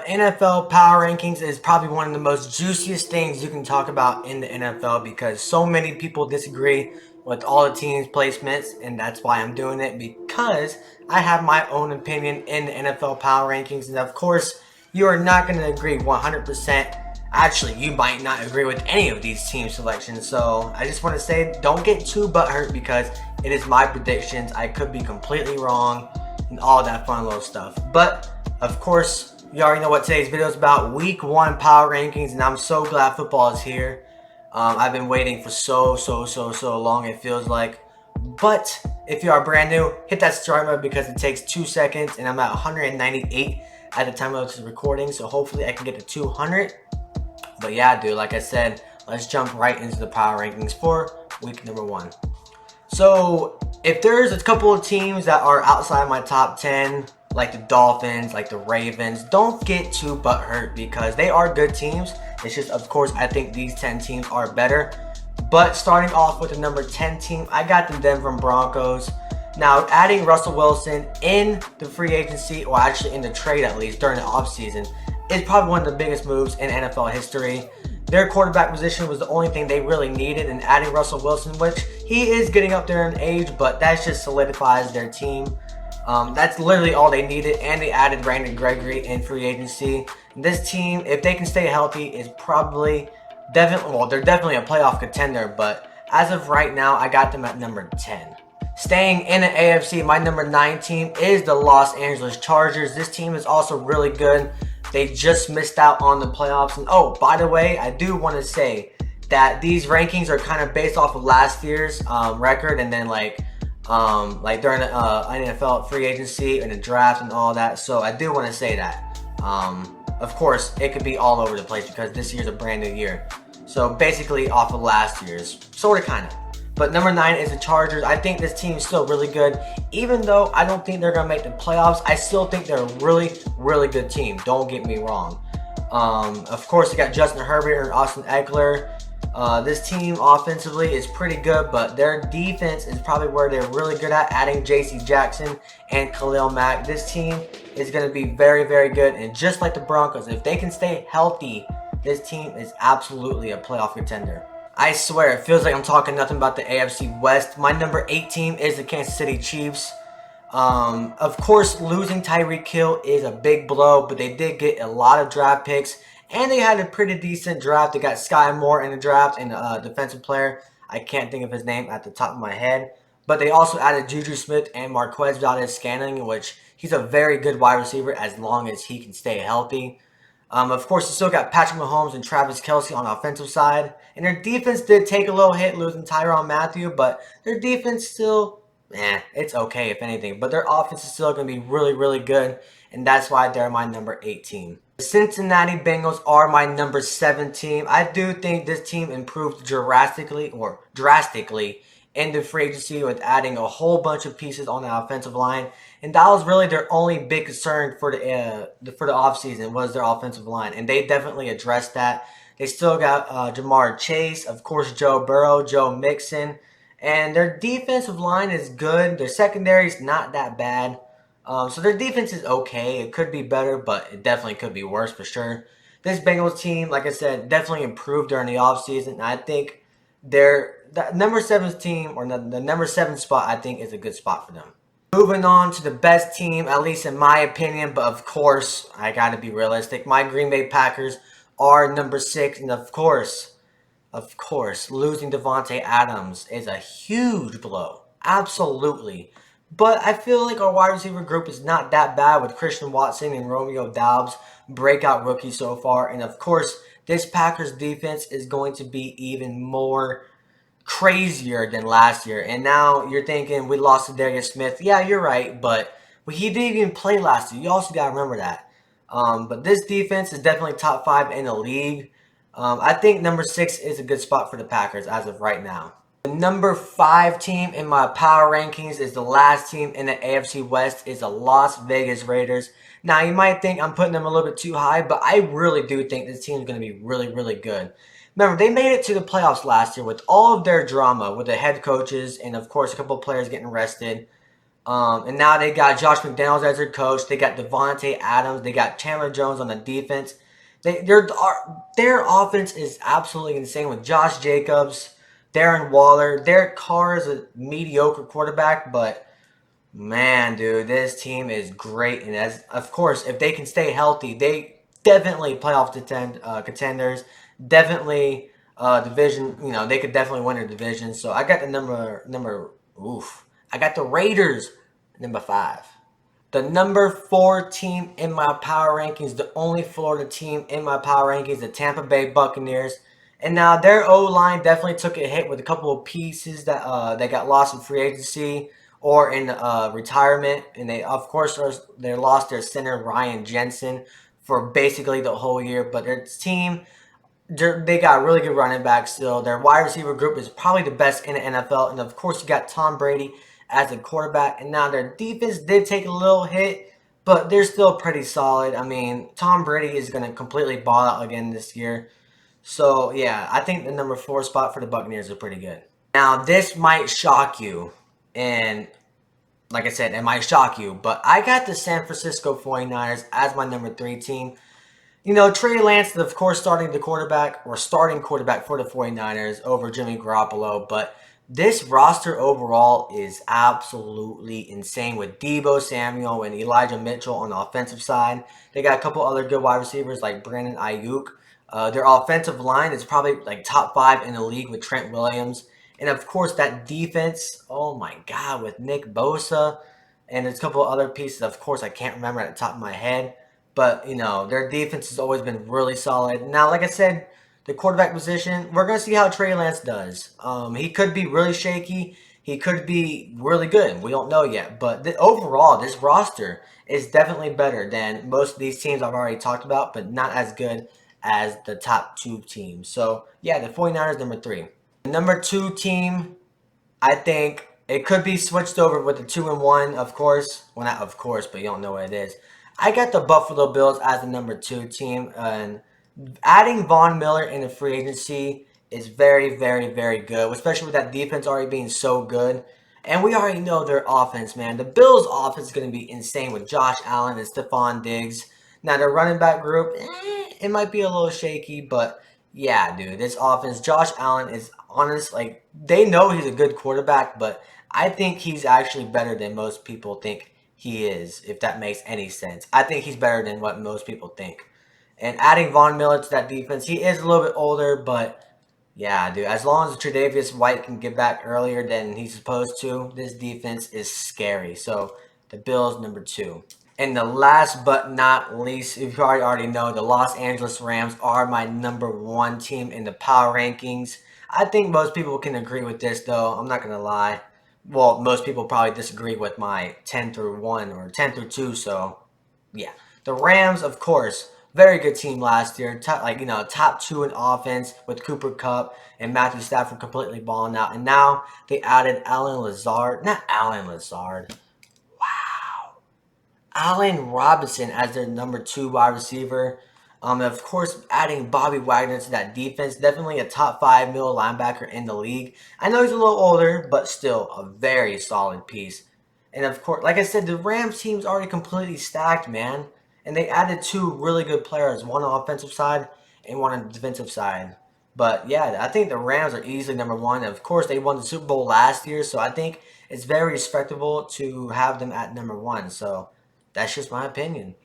The NFL power rankings is probably one of the most juiciest things you can talk about in the NFL because so many people disagree with all the teams' placements, and that's why I'm doing it because I have my own opinion in the NFL power rankings, and of course, you are not going to agree 100%. Actually, you might not agree with any of these team selections, so I just want to say don't get too butthurt because it is my predictions. I could be completely wrong and all that fun little stuff. But, of course, you already know what today's video is about. Week 1 power rankings, and I'm so glad football is here. I've been waiting for so long, it feels like. But if you are brand new, hit that start button because it takes 2 seconds, and I'm at 198 at the time of this recording, so hopefully I can get to 200. But yeah, dude, like I said, let's jump right into the power rankings for week number 1. So if there's a couple of teams that are outside my top 10, like the Dolphins, like the Ravens, don't get too butthurt because they are good teams. It's just, of course, I think these 10 teams are better. But starting off with the number 10 team, I got the Denver Broncos. Now, adding Russell Wilson in the free agency, or actually in the trade at least, during the offseason, is probably one of the biggest moves in NFL history. Their quarterback position was the only thing they really needed, and adding Russell Wilson, which he is getting up there in age, but that just solidifies their team. That's literally all they needed, and they added Brandon Gregory in free agency. This team, if they can stay healthy, is they're definitely a playoff contender, but as of right now, I got them at number 10. Staying in the AFC, my number 9 team is the Los Angeles Chargers. This team is also really good. They just missed out on the playoffs. And oh, by the way, I do want to say that these rankings are kind of based off of last year's record, and then like during the NFL free agency and the draft and all that. So I do want to say that. Of course, it could be all over the place because this year's a brand new year. So basically off of last year's, sort of, kind of. But number 9 is the Chargers. I think this team is still really good. Even though I don't think they're going to make the playoffs, I still think they're a really good team. Don't get me wrong. Of course, they got Justin Herbert and Austin Eckler. This team offensively is pretty good, but their defense is probably where they're really good at, adding J.C. Jackson and Khalil Mack. This team is going to be very good. And just like the Broncos, if they can stay healthy, this team is absolutely a playoff contender. I swear, it feels like I'm talking nothing about the AFC West. My number 8 team is the Kansas City Chiefs. Of course, losing Tyreek Hill is a big blow, but they did get a lot of draft picks, and they had a pretty decent draft. They got Sky Moore in the draft and a defensive player. I can't think of his name at the top of my head. But they also added Juju Smith and Marquez Valdes-Scantling, which he's a very good wide receiver as long as he can stay healthy. Of course, you still got Patrick Mahomes and Travis Kelce on the offensive side. And their defense did take a little hit losing Tyrann Mathieu, but their defense still, it's okay if anything. But their offense is still going to be really good, and that's why they're my number 8 team. The Cincinnati Bengals are my number 7 team. I do think this team improved drastically in the free agency with adding a whole bunch of pieces on the offensive line. And that was really their only big concern for the offseason was their offensive line. And they definitely addressed that. They still got Jamar Chase, of course, Joe Burrow, Joe Mixon. And their defensive line is good. Their secondary is not that bad. So their defense is okay. It could be better, but it definitely could be worse for sure. This Bengals team, like I said, definitely improved during the offseason. And I think the number 7 team, or the number 7 spot, I think is a good spot for them. Moving on to the best team, at least in my opinion, but of course, I gotta be realistic. My Green Bay Packers are number 6, and of course, losing Devontae Adams is a huge blow. Absolutely. But I feel like our wide receiver group is not that bad with Christian Watson and Romeo Doubs, breakout rookies so far. And of course, this Packers defense is going to be even more crazier than last year. And now you're thinking we lost to Darius Smith. Yeah, you're right, but he didn't even play last year. You also got to remember that. But this defense is definitely top 5 in the league. I think number 6 is a good spot for the Packers as of right now. The number 5 team in my power rankings is the last team in the AFC West, is the Las Vegas Raiders. Now, you might think I'm putting them a little bit too high, but I really do think this team is going to be really good. Remember, they made it to the playoffs last year with all of their drama with the head coaches and, of course, a couple of players getting arrested. And now they got Josh McDaniels as their coach. They got Devontae Adams. They got Chandler Jones on the defense. Their offense is absolutely insane with Josh Jacobs, Darren Waller. Derek Carr is a mediocre quarterback, but man, dude, this team is great. And as of course, if they can stay healthy, they definitely contenders. Definitely division. You know, they could definitely win their division. So I got the number. Oof. I got the Raiders number 5. The number 4 team in my power rankings, the only Florida team in my power rankings, the Tampa Bay Buccaneers. And now their O line definitely took a hit with a couple of pieces that got lost in free agency or in retirement, and they of course they lost their center Ryan Jensen for basically the whole year. But their team, they got really good running backs still. Their wide receiver group is probably the best in the NFL. And of course, you got Tom Brady as a quarterback. And now their defense did take a little hit, but they're still pretty solid. I mean, Tom Brady is going to completely ball out again this year. So, yeah, I think the number 4 spot for the Buccaneers is pretty good. Now, this might shock you. And like I said, it might shock you, but I got the San Francisco 49ers as my number 3 team. You know, Trey Lance is, of course, starting quarterback for the 49ers over Jimmy Garoppolo, but this roster overall is absolutely insane with Debo Samuel and Elijah Mitchell on the offensive side. They got a couple other good wide receivers like Brandon Ayuk. Their offensive line is probably like top 5 in the league with Trent Williams. And of course, that defense, oh my God, with Nick Bosa and there's a couple other pieces, of course, I can't remember at the top of my head. But, you know, their defense has always been really solid. Now, like I said, the quarterback position, we're going to see how Trey Lance does. He could be really shaky. He could be really good. We don't know yet. But overall, this roster is definitely better than most of these teams I've already talked about, but not as good as the top 2 teams. So, yeah, the 49ers, number 3. The number 2 team, I think it could be switched over with the 2-1, of course. Well, not of course, but you don't know what it is. I got the Buffalo Bills as the number 2 team, and adding Von Miller in the free agency is very, very, very good, especially with that defense already being so good. And we already know their offense, man. The Bills' offense is going to be insane with Josh Allen and Stephon Diggs. Now, their running back group, it might be a little shaky, but yeah, dude, this offense, Josh Allen is honest. Like, they know he's a good quarterback, but I think he's actually better than most people think he is, if that makes any sense. I think he's better than what most people think. And adding Von Miller to that defense, he is a little bit older, but yeah, dude, as long as Tre'Davious White can get back earlier than he's supposed to, this defense is scary. So the Bills, number 2. And the last but not least, if you already know, the Los Angeles Rams are my number 1 team in the power rankings. I think most people can agree with this, though. I'm not going to lie. Well, most people probably disagree with my 10 through 1 or 10 through 2, so yeah. The Rams, of course, very good team last year. Top 2 in offense with Cooper Kupp and Matthew Stafford completely balling out. And now they added Allen Robinson as their number 2 wide receiver. Of course, adding Bobby Wagner to that defense, definitely a top 5 middle linebacker in the league. I know he's a little older, but still a very solid piece. And of course, like I said, the Rams team's already completely stacked, man. And they added 2 really good players, one on the offensive side and one on the defensive side. But yeah, I think the Rams are easily number 1. Of course, they won the Super Bowl last year, so I think it's very respectable to have them at number 1. So that's just my opinion.